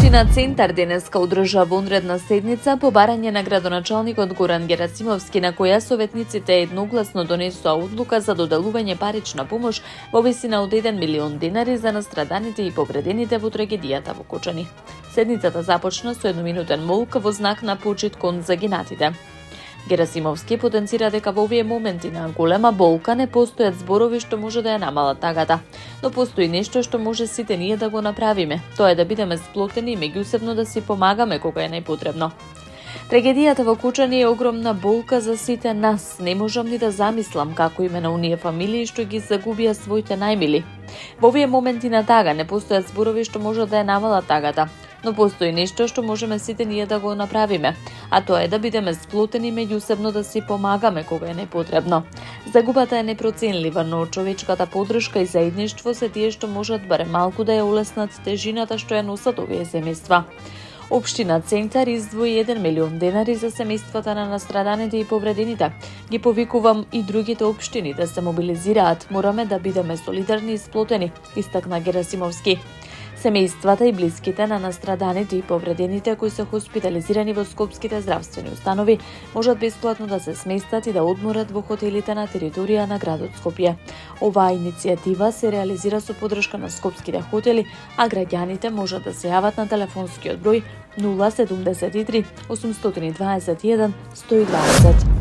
Општина Центар денеска одржа вонредна седница по барање на градоначалникот Горан Герасимовски, на која советниците едногласно донесоа одлука за доделување парична помош во висина од 1 милион денари за настраданите и повредените во трагедијата во Кочани. Седницата започна со едноминутен молк во знак на почит кон загинатите. Герасимовски потенцира дека во овие моменти на голема болка не постојат зборови што може да ја намалат тагата, но постои нешто што може сите ние да го направиме. Тоа е да бидеме сплотени и меѓусебно да си помагаме кога е најпотребно. Трагедијата во Кочани е огромна болка за сите нас. Не можам ни да замислам како име на оние фамилии што ги загубија своите најмили. Во овие моменти на тага не постојат зборови што може да ја намалат тагата, но постои нешто што можеме сите ние да го направиме, а тоа е да бидеме сплотени меѓусебно да си помагаме кога е непотребно. Загубата е непроценлива, но човечката поддршка и заедништво се тие што можат барем малку да ја улеснат тежината што ја носат овие семејства. Општина Центар издвои 1 милион денари за семејствата на настраданите и повредените. Ги повикувам и другите општини да се мобилизираат. Мораме да бидеме солидарни и сплотени, истакна Герасимовски. Семејствата и блиските на настраданите и повредените кои се хоспитализирани во скопските здравствени установи можат бесплатно да се сместат и да одморат во хотелите на територија на градот Скопје. Оваа иницијатива се реализира со поддршка на скопските хотели, а граѓаните можат да се јават на телефонскиот број 073 821 120.